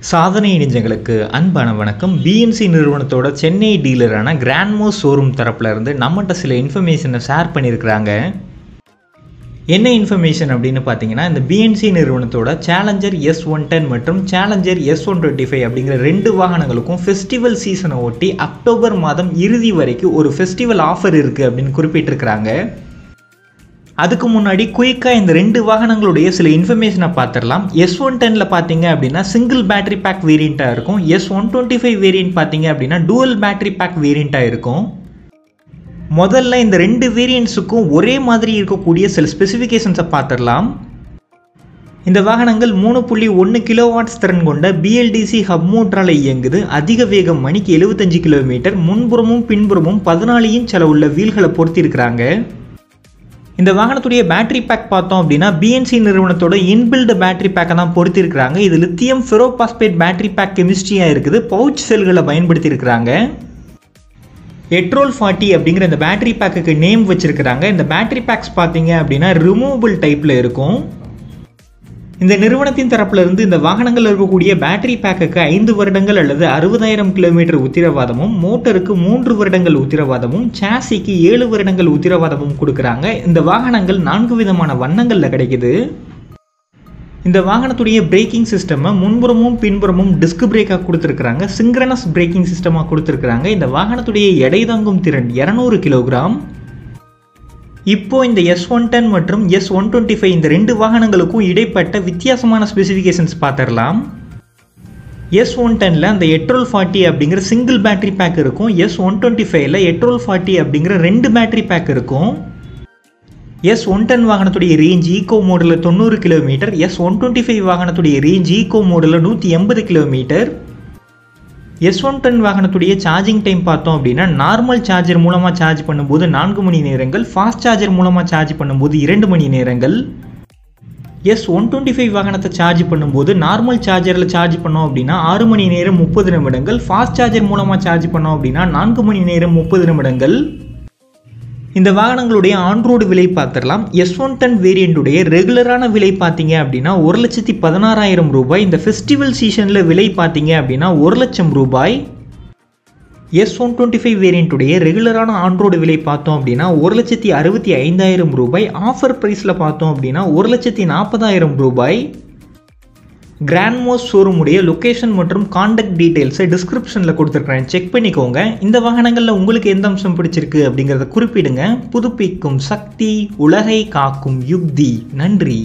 சாதனை இணைஞ்சங்களுக்கு அன்பான வணக்கம். பிஎன்சி நிறுவனத்தோட சென்னை டீலரான கிராண்ட்மோஸ் ஷோரூம் தரப்புல இருந்து நம்மகிட்ட சில இன்ஃபர்மேஷனை ஷேர் பண்ணியிருக்கிறாங்க. என்ன இன்ஃபர்மேஷன் அப்படின்னு பார்த்தீங்கன்னா, இந்த பிஎன்சி நிறுவனத்தோட சேலஞ்சர் S110 மற்றும் சேலஞ்சர் S125 அப்படிங்கிற ரெண்டு வாகனங்களுக்கும் ஃபெஸ்டிவல் சீசனை ஒட்டி அக்டோபர் மாதம் இறுதி வரைக்கும் ஒரு ஃபெஸ்டிவல் ஆஃபர் இருக்குது அப்படின்னு குறிப்பிட்டிருக்கிறாங்க. அதுக்கு முன்னாடி குயிக்காக இந்த ரெண்டு வாகனங்களுடைய சில இன்ஃபர்மேஷனை பார்த்துடலாம். S110ல பார்த்தீங்க அப்படின்னா சிங்கிள் பேட்டரி பேக் வேரியண்ட்டாக இருக்கும். S125 வேரியண்ட் பார்த்தீங்க அப்படின்னா டூவல் பேட்டரி பேக் வேரியண்ட்டாக இருக்கும். முதல்ல இந்த ரெண்டு வேரியண்ட்ஸுக்கும் ஒரே மாதிரி இருக்கக்கூடிய சில ஸ்பெசிஃபிகேஷன்ஸை பார்த்துடலாம். இந்த வாகனங்கள் 3.1 கிலோவாட்ஸ் திறன் கொண்ட BLDC ஹப் மோட்டரால் இயங்குது. அதிக வேகம் மணிக்கு 75 கிலோமீட்டர். முன்புறமும் பின்புறமும் 14 இன்ச் அளவுள்ள வீல்களை பொருத்திருக்கிறாங்க. இந்த வாகனத்துடைய பேட்டரி பேக் பார்த்தோம் அப்படின்னா பிஎன்சி நிறுவனத்தோட இன்பில்டு பேட்டரி பேக்கை தான் பொருத்திருக்கிறாங்க. இது லித்தியம் ஃபெரோபாஸ்பேட் பேட்டரி பேக் கெமிஸ்ட்ரியாக இருக்குது. பவுச் செல்களை பயன்படுத்தியிருக்கிறாங்க. எட்ரோல் 40 அப்படிங்கிற இந்த பேட்டரி பேக்குக்கு நேம் வச்சிருக்கிறாங்க. இந்த பேட்டரி பேக்ஸ் பார்த்தீங்க அப்படின்னா ரிமூவபிள் டைப்பில் இருக்கும். இந்த நிறுவனத்தின் தரப்புல இருந்து இந்த வாகனங்கள் இருக்கக்கூடிய பேட்டரி பேக்குக்கு 5 வருடங்கள் அல்லது 60,000 கிலோமீட்டர் உத்திரவாதமும், மோட்டருக்கு 3 வருடங்கள் உத்திரவாதமும், சாசிக்கு 7 வருடங்கள் உத்திரவாதமும் கொடுக்குறாங்க. இந்த வாகனங்கள் 4 விதமான வண்ணங்களில் கிடைக்குது. இந்த வாகனத்துடைய பிரேக்கிங் சிஸ்டமை முன்புறமும் பின்புறமும் டிஸ்க் பிரேக்காக கொடுத்துருக்குறாங்க. சிங்க்ரனஸ் பிரேக்கிங் சிஸ்டமாக கொடுத்துருக்குறாங்க. இந்த வாகனத்துடைய எடை தாங்கும் திறன் 200 கிலோகிராம். இப்போ இந்த S110 மற்றும் S125 இந்த ரெண்டு வாகனங்களுக்கும் இடைப்பட்ட வித்தியாசமான ஸ்பெசிஃபிகேஷன்ஸ் பார்த்துடலாம். S110ல அந்த எட்ரோல் 40 அப்படிங்கிற சிங்கிள் பேட்டரி பேக் இருக்கும். S125ல எட்ரோல் 40 அப்படிங்கிற ரெண்டு பேட்டரி பேக் இருக்கும். S110 வாகனத்துடைய ரேஞ்ச் ஈகோ மோடில் 90 கிலோமீட்டர். S125 வாகனத்துடைய ரேஞ்ச் ஈகோ மோடில் 180 கிலோமீட்டர். S110 வாகனத்துடைய சார்ஜிங் டைம் பார்த்தோம் அப்படின்னா நார்மல் சார்ஜர் மூலமாக சார்ஜ் பண்ணும்போது 4 மணி நேரங்கள், ஃபாஸ்ட் சார்ஜர் மூலமாக சார்ஜ் பண்ணும்போது 2 மணி நேரங்கள். S125 வாகனத்தை சார்ஜ் பண்ணும்போது நார்மல் சார்ஜரில் சார்ஜ் பண்ணோம் அப்படின்னா 6 மணி நேரம் 30 நிமிடங்கள், ஃபாஸ்ட் சார்ஜர் மூலமாக சார்ஜ் பண்ணோம் அப்படின்னா 4 மணி நேரம் 30 நிமிடங்கள். இந்த வாகனங்களுடைய ஆன்ரோடு விலை பார்த்துடலாம். S110 வேரியண்டுடைய ரெகுலரான விலை பார்த்தீங்க அப்படின்னா 1,16,000 ரூபாய். இந்த ஃபெஸ்டிவல் சீசனில் விலை பார்த்தீங்க அப்படின்னா 1,00,000 ரூபாய். S125 வேரியண்டுடைய ரெகுலரான ஆன்ரோடு விலை பார்த்தோம் அப்படின்னா 1,65,000 ரூபாய். ஆஃபர் ப்ரைஸில் பார்த்தோம் அப்படின்னா 1,40,000 ரூபாய். கிராண்ட்மோஸ் ஷோரூமுடைய லொக்கேஷன் மற்றும் கான்டாக்ட் டீட்டெயில்ஸை டிஸ்கிரிப்ஷனில் கொடுத்துருக்குறேன், செக் பண்ணிக்கோங்க. இந்த வாகனங்களில் உங்களுக்கு எந்த அம்சம் பிடிச்சிருக்கு அப்படிங்கிறத குறிப்பிடுங்க. புதுப்பிக்கும் சக்தி, உலகை காக்கும் யுக்தி. நன்றி.